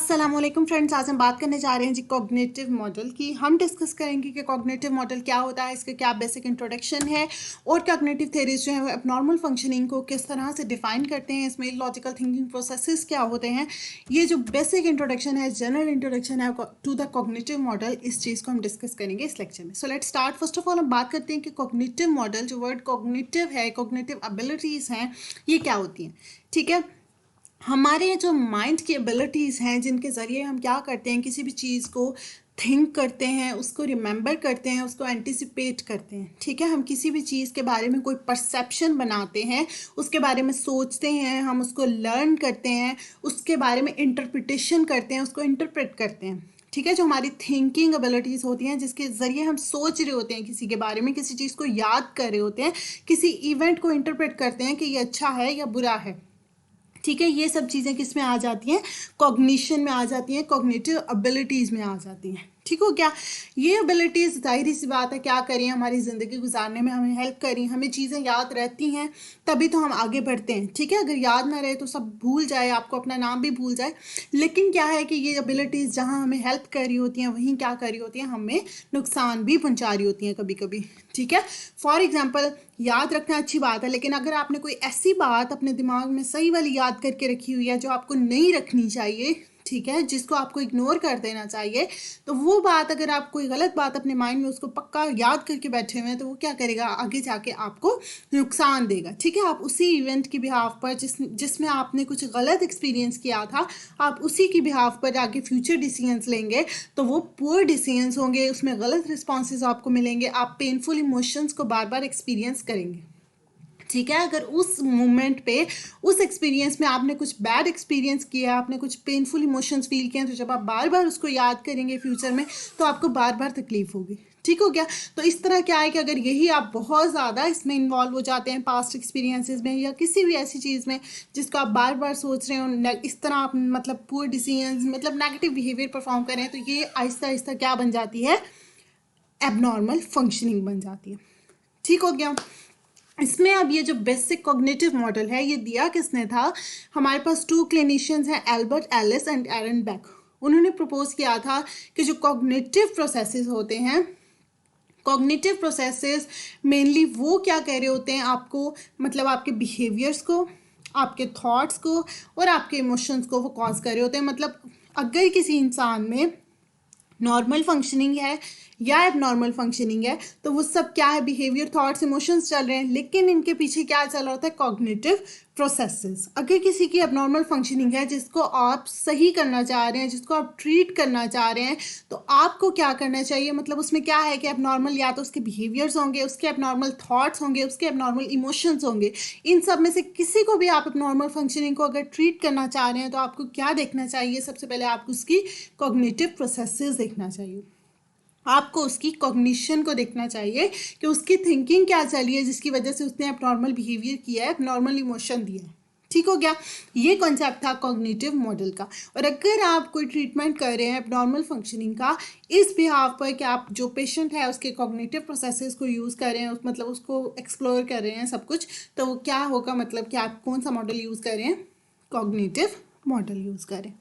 अस्सलामुअलैकुम फ्रेंड्स, आज हम बात करने जा रहे हैं जी कॉग्निटिव मॉडल की। हम डिस्कस करेंगे कि कॉग्निटिव मॉडल क्या होता है, इसका क्या बेसिक इंट्रोडक्शन है और कॉग्निटिव थ्योरीज जो है वो एबनॉर्मल फंक्शनिंग को किस तरह से डिफाइन करते हैं, इसमें लॉजिकल थिंकिंग प्रोसेसेस क्या होते हैं। ये जो बेसिक इंट्रोडक्शन है, जनरल इंट्रोडक्शन है टू द कॉग्निटिव मॉडल, इस चीज़ को हम डिस्कस करेंगे इस लेक्चर में। So let's start. First of all हम बात करते हैं कि कॉग्निटिव मॉडल, जो वर्ड कॉग्निटिव है, कॉग्निटिव एबिलिटीज़ हैं, ये क्या होती हैं। ठीक है, हमारे जो माइंड की एबिलिटीज़ हैं, जिनके ज़रिए हम क्या करते हैं, किसी भी चीज़ को थिंक करते हैं, उसको रिमेंबर करते हैं, उसको एंटिसिपेट करते हैं। ठीक है, हम किसी भी चीज़ के बारे में कोई परसेप्शन बनाते हैं, उसके बारे में सोचते हैं, हम उसको लर्न करते हैं, उसके बारे में इंटरप्रिटेशन करते हैं, उसको इंटरप्रेट करते हैं। ठीक है, जो हमारी थिंकिंग एबिलिटीज़ होती हैं, जिसके ज़रिए हम सोच रहे होते हैं किसी के बारे में, किसी चीज़ को याद कर रहे होते हैं, किसी इवेंट को इंटरप्रेट करते हैं कि ये अच्छा है या बुरा है। ठीक है, ये सब चीज़ें किस में आ जाती हैं, कॉग्निशन में आ जाती हैं, कॉग्निटिव एबिलिटीज़ में आ जाती हैं। ठीक हो गया। ये एबिलिटीज़ जाहिर सी बात है क्या करें, हमारी ज़िंदगी गुजारने में हमें हेल्प करें, हमें चीज़ें याद रहती हैं तभी तो हम आगे बढ़ते हैं। ठीक है, अगर याद ना रहे तो सब भूल जाए, आपको अपना नाम भी भूल जाए। लेकिन क्या है कि ये एबिलिटीज़ जहाँ हमें हेल्प कर रही होती हैं, वहीं क्या कर रही होती हैं, हमें नुकसान भी पहुँचा रही होती हैं कभी कभी। ठीक है, फॉर एग्जाम्पल याद रखना अच्छी बात है, लेकिन अगर आपने कोई ऐसी बात अपने दिमाग में सही वाली याद करके रखी हुई है जो आपको नहीं रखनी चाहिए, ठीक है, जिसको आपको इग्नोर कर देना चाहिए, तो वो बात, अगर आप कोई गलत बात अपने माइंड में उसको पक्का याद करके बैठे हुए हैं, तो वो क्या करेगा, आगे जाके आपको नुकसान देगा। ठीक है, आप उसी इवेंट की बिहाफ पर जिसमें आपने कुछ गलत एक्सपीरियंस किया था, आप उसी की बिहाफ पर आगे फ्यूचर डिसीजंस लेंगे तो वो पुअर डिसीजंस होंगे, उसमें गलत रिस्पॉन्सेज आपको मिलेंगे, आप पेनफुल इमोशंस को बार बार एक्सपीरियंस करेंगे। ठीक है, अगर उस मोमेंट पे, उस एक्सपीरियंस में आपने कुछ बैड एक्सपीरियंस किया, आपने कुछ पेनफुल इमोशंस फील किए, तो जब आप बार बार उसको याद करेंगे फ्यूचर में, तो आपको बार बार तकलीफ होगी। ठीक हो गया। तो इस तरह क्या है कि अगर यही आप बहुत ज़्यादा इसमें इन्वॉल्व हो जाते हैं, पास्ट एक्सपीरियंसेस में या किसी भी ऐसी चीज़ में जिसको आप बार बार सोच रहे हो, इस तरह आप मतलब पुअर डिसीजंस, मतलब नेगेटिव बिहेवियर परफॉर्म करें, तो ये आहिस्ता आहिस्ता क्या बन जाती है, एबनॉर्मल फंक्शनिंग बन जाती है। ठीक हो गया। इसमें अब ये जो बेसिक कॉग्निटिव मॉडल है, ये दिया किसने था, हमारे पास 2 क्लिनिशियंस हैं, Albert Ellis and Aaron Beck. उन्होंने प्रपोज किया था कि जो कॉग्निटिव प्रोसेसेस होते हैं, कॉग्निटिव प्रोसेसेस मेनली वो क्या कह रहे होते हैं आपको, मतलब आपके बिहेवियर्स को, आपके थॉट्स को और आपके इमोशंस को वो कॉज कर रहे होते हैं। मतलब अगर किसी इंसान में नॉर्मल फंक्शनिंग है या एबनॉर्मल फंक्शनिंग है, तो वो सब क्या है, बिहेवियर, थॉट्स, इमोशंस चल रहे हैं, लेकिन इनके पीछे क्या चल रहा होता है, कॉग्निटिव प्रोसेसेस। अगर किसी की एबनॉर्मल फंक्शनिंग है जिसको आप सही करना चाह रहे हैं, जिसको आप ट्रीट करना चाह रहे हैं, तो आपको क्या करना चाहिए, मतलब उसमें क्या है कि एबनॉर्मल या तो उसके बिहेवियर्स होंगे, उसके एबनॉर्मल थॉट्स होंगे, उसके एबनॉर्मल इमोशंस होंगे। इन सब में से किसी को भी आप एबनॉर्मल फंक्शनिंग को अगर ट्रीट करना चाह रहे हैं, तो आपको क्या देखना चाहिए, सबसे पहले आपको उसकी कॉग्निटिव प्रोसेसेस देखना चाहिए, आपको उसकी कॉग्निशन को देखना चाहिए कि उसकी थिंकिंग क्या चली है जिसकी वजह से उसने एबनॉर्मल बिहेवियर किया है, एबनॉर्मल इमोशन दिया है। ठीक हो गया, ये कॉन्सेप्ट था कॉग्निटिव मॉडल का। और अगर आप कोई ट्रीटमेंट कर रहे हैं एबनॉर्मल फंक्शनिंग का, इस बिहाफ पर कि आप जो पेशेंट है उसके कॉग्निटिव प्रोसेसेस को यूज़ कर रहे हैं, मतलब उसको एक्सप्लोर कर रहे हैं सब कुछ, तो वो क्या होगा, मतलब कि आप कौन सा मॉडल यूज़ कर रहे हैं, कॉग्निटिव मॉडल यूज़ करें।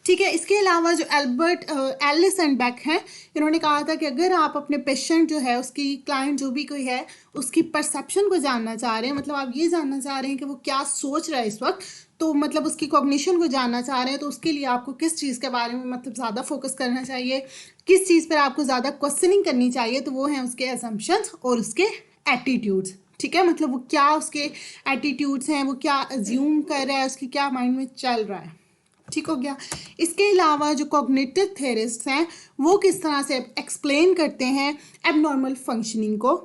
ठीक है, इसके अलावा जो एल्बर्ट एलिस एंड बेक हैं, इन्होंने कहा था कि अगर आप अपने पेशेंट जो है, उसकी क्लाइंट जो भी कोई है, उसकी परसेप्शन को जानना चाह रहे हैं, मतलब आप ये जानना चाह रहे हैं कि वो क्या सोच रहा है इस वक्त, तो मतलब उसकी कॉग्निशन को जानना चाह रहे हैं, तो उसके लिए आपको किस चीज़ के बारे में मतलब ज़्यादा फोकस करना चाहिए, किस चीज़ पर आपको ज़्यादा क्वेश्चनिंग करनी चाहिए, तो वो हैं उसके असम्पशंस और उसके एटीट्यूड्स। ठीक है, मतलब वो क्या उसके एटीट्यूड्स हैं, वो क्या अज्यूम कर रहा है, उसकी क्या माइंड में चल रहा है। ठीक हो गया। इसके अलावा जो कॉग्निटिव थेरिस्ट हैं, वो किस तरह से एक्सप्लेन करते हैं एबनॉर्मल फंक्शनिंग को।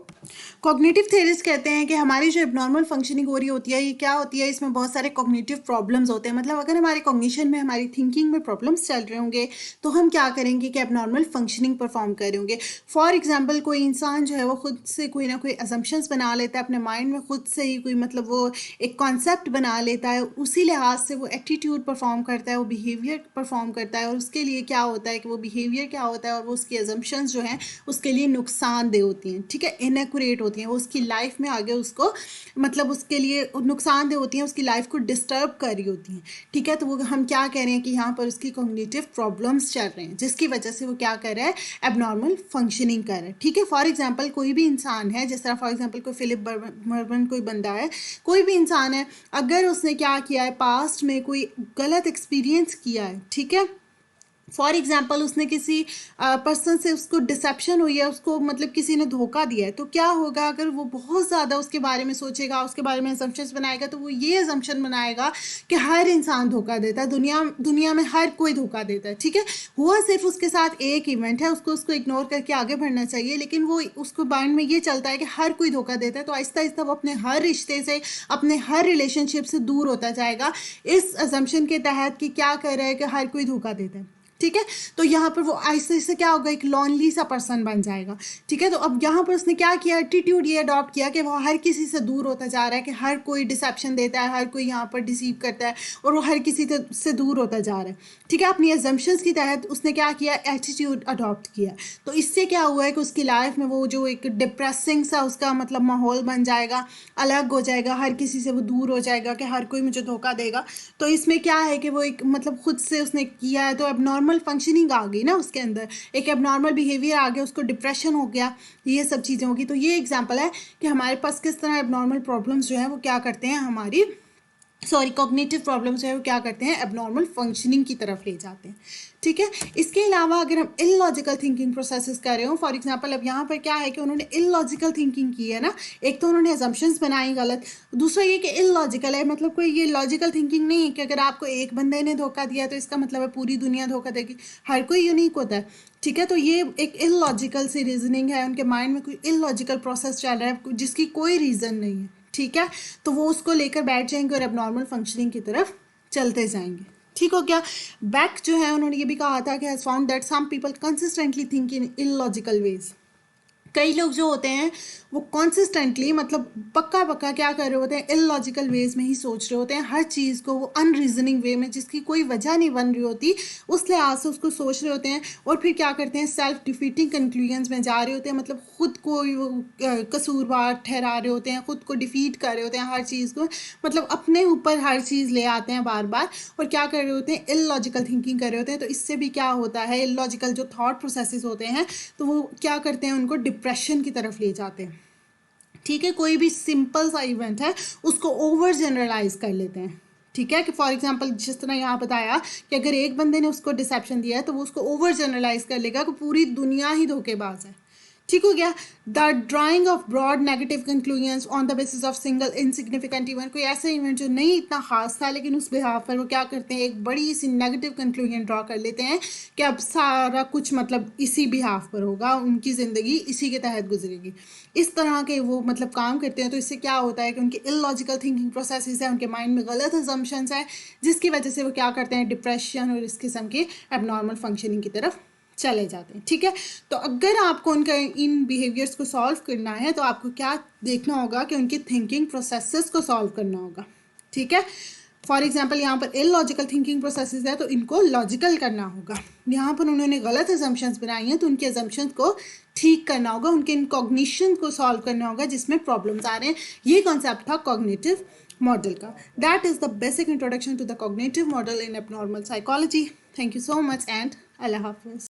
कॉग्निटिव थेरिस्ट कहते हैं कि हमारी जो एबनॉर्मल फंक्शनिंग हो रही होती है, ये क्या होती है, इसमें बहुत सारे कॉग्निटिव प्रॉब्लम्स होते हैं। मतलब अगर हमारे कॉग्निशन में, हमारी थिंकिंग में प्रॉब्लम्स चल रहे होंगे, तो हम क्या करेंगे कि एबनॉर्मल फंक्शनिंग परफॉर्म कर रहे होंगे। फॉर एग्जाम्पल, कोई इंसान जो है वो खुद से कोई ना कोई असम्पशंस बना लेता है अपने माइंड में, खुद से ही कोई मतलब वो एक कॉन्सेप्ट बना लेता है, उसी लिहाज से वो एटीट्यूड परफॉर्म करता है, वो बिहेवियर परफॉर्म करता है, और उसके लिए क्या होता है कि वो बिहेवियर क्या होता है और वो उसकी असम्पशंस जो हैं उसके लिए नुकसानदेह होती हैं। ठीक है, इन इनएक्यूरेट होती हैं, वो उसकी लाइफ में आगे उसको मतलब उसके लिए नुकसानदेह होती हैं, उसकी लाइफ को डिस्टर्ब कर रही होती हैं। ठीक है, तो वो हम क्या कह रहे हैं कि यहाँ पर उसकी कॉग्निटिव प्रॉब्लम्स चल रहे हैं, जिसकी वजह से वो क्या कर रहा है, एबनॉर्मल फंक्शनिंग कर रहा है। ठीक है, फॉर एग्जाम्पल कोई भी इंसान है, जिस तरह फॉर एग्जाम्पल कोई फिलिप बर्मन कोई बंदा है, कोई भी इंसान है, अगर उसने क्या किया है, पास्ट में कोई गलत एक्सपीरियंस किया है, ठीक है, फॉर एग्जाम्पल उसने किसी पर्सन से उसको डिसेप्शन हुई है, उसको मतलब किसी ने धोखा दिया है, तो क्या होगा, अगर वो बहुत ज़्यादा उसके बारे में सोचेगा, उसके बारे में असम्पशंस बनाएगा, तो वो ये असम्पशन बनाएगा कि हर इंसान धोखा देता है, दुनिया में हर कोई धोखा देता है। ठीक है, हुआ सिर्फ उसके साथ एक इवेंट है, उसको इग्नोर करके आगे बढ़ना चाहिए, लेकिन वो उसको माइंड में ये चलता है कि हर कोई धोखा देता है, तो आहिस्ता आहिस्ता वो अपने हर रिश्ते से, अपने हर रिलेशनशिप से दूर होता जाएगा इस असम्पशन के तहत कि क्या कर रहा है कि हर कोई धोखा देता है। ठीक है, तो यहाँ पर वो आहिस्ते आहिस्ते क्या होगा, एक लॉनली सा पर्सन बन जाएगा। ठीक है, तो अब यहाँ पर उसने क्या किया, एटीट्यूड ये अडॉप्ट किया कि वो हर किसी से दूर होता जा रहा है, कि हर कोई डिसेप्शन देता है, हर कोई यहाँ पर डिसीव करता है, और वो हर किसी से दूर होता जा रहा है। ठीक है, अपनी एजम्पशंस की तहत उसने क्या किया, एटीट्यूड अडॉप्ट किया। तो इससे क्या हुआ है कि उसकी लाइफ में वो जो एक डिप्रेसिंग सा उसका मतलब माहौल बन जाएगा, अलग हो जाएगा, हर किसी से वो दूर हो जाएगा कि हर कोई मुझे धोखा देगा। तो इसमें क्या है कि वो एक मतलब खुद से उसने किया है, तो एबनॉर्मल फंक्शनिंग आ गई ना उसके अंदर, एक एबनॉर्मल बिहेवियर आ गया, उसको डिप्रेशन हो गया, ये सब चीज़ें होगी। तो ये एग्जांपल है कि हमारे पास किस तरह एबनॉर्मल प्रॉब्लम्स जो है वो क्या करते हैं, हमारी कॉग्निटिव प्रॉब्लम्स जो है वो क्या करते हैं, एबनॉर्मल फंक्शनिंग की तरफ ले जाते हैं। ठीक है, इसके अलावा अगर हम इलॉजिकल थिंकिंग प्रोसेसेस कर रहे हो, फॉर एग्जांपल अब यहाँ पर क्या है कि उन्होंने इलॉजिकल थिंकिंग की है ना, एक तो उन्होंने असम्पशंस बनाई गलत, दूसरा ये कि इलॉजिकल है, मतलब कोई ये लॉजिकल थिंकिंग नहीं है कि अगर आपको एक बंदे ने धोखा दिया तो इसका मतलब है पूरी दुनिया धोखा देगी, हर कोई यूनिक होता है। ठीक है, तो ये एक इलॉजिकल सी रीजनिंग है, उनके माइंड में कोई इलॉजिकल प्रोसेस चल रहा है जिसकी कोई रीज़न नहीं है। ठीक है, तो वो उसको लेकर बैठ जाएंगे और एबनॉर्मल फंक्शनिंग की तरफ चलते जाएंगे। ठीक हो गया। बैक जो है उन्होंने ये भी कहा था कि has found that some people consistently think in illogical ways. कई लोग जो होते हैं वो कॉन्सिस्टेंटली मतलब पक्का क्या कर रहे होते हैं, इलॉजिकल वेज में ही सोच रहे होते हैं, हर चीज़ को वो अनरीजनिंग वे में जिसकी कोई वजह नहीं बन रही होती उस लिहाज से उसको सोच रहे होते हैं, और फिर क्या करते हैं, सेल्फ डिफीटिंग कंक्लूजन्स में जा रहे होते हैं, मतलब खुद को कसूरवार ठहरा रहे होते हैं, खुद को डिफीट कर रहे होते हैं, हर चीज़ को मतलब अपने ऊपर हर चीज़ ले आते हैं बार बार, और क्या कर रहे होते हैं, इलॉजिकल थिंकिंग कर रहे होते हैं। तो इससे भी क्या होता है, इलॉजिकल जो थॉट प्रोसेसेस होते हैं तो वो क्या करते हैं, उनको डिप्रेशन की तरफ ले जाते हैं। ठीक है, कोई भी सिंपल सा इवेंट है उसको ओवर जनरलाइज कर लेते हैं। ठीक है, कि फॉर एग्जांपल जिस तरह यहाँ बताया कि अगर एक बंदे ने उसको डिसेप्शन दिया है तो वो उसको ओवर जनरलाइज कर लेगा कि पूरी दुनिया ही धोखेबाज है। ठीक हो गया। The drawing of broad negative conclusions on the basis of single insignificant event, कोई ऐसा इवेंट जो नहीं इतना खास था लेकिन उस बिहाफ पर वो क्या करते हैं, एक बड़ी सी नेगेटिव कंक्लूजन ड्रॉ कर लेते हैं कि अब सारा कुछ मतलब इसी बिहाफ पर होगा, उनकी ज़िंदगी इसी के तहत गुजरेगी। इस तरह के वो मतलब काम करते हैं। तो इससे क्या होता है कि उनकी इलॉजिकल थिंकिंग प्रोसेसेस है, उनके माइंड में गलत असम्पशंस है, जिसकी वजह से वो क्या करते हैं, डिप्रेशन और इस किस्म के एबनॉर्मल फंक्शनिंग की तरफ चले जाते हैं। ठीक है, तो अगर आपको उनका इन बिहेवियर्स को सॉल्व करना है तो आपको क्या देखना होगा कि उनकी थिंकिंग प्रोसेसेस को सॉल्व करना होगा। ठीक है, फॉर एग्जाम्पल यहाँ पर इलॉजिकल थिंकिंग प्रोसेसेस है तो इनको लॉजिकल करना होगा। यहाँ पर उन्होंने गलत असम्पशंस बनाई हैं तो उनके असम्पशंस को ठीक करना होगा, उनके इन कॉग्निशन को सॉल्व करना होगा जिसमें प्रॉब्लम्स आ रहे हैं। ये कॉन्सेप्ट था कॉग्निटिव मॉडल का। That is the basic introduction to the cognitive model in abnormal psychology. Thank you so much and अल्लाह हाफिज़।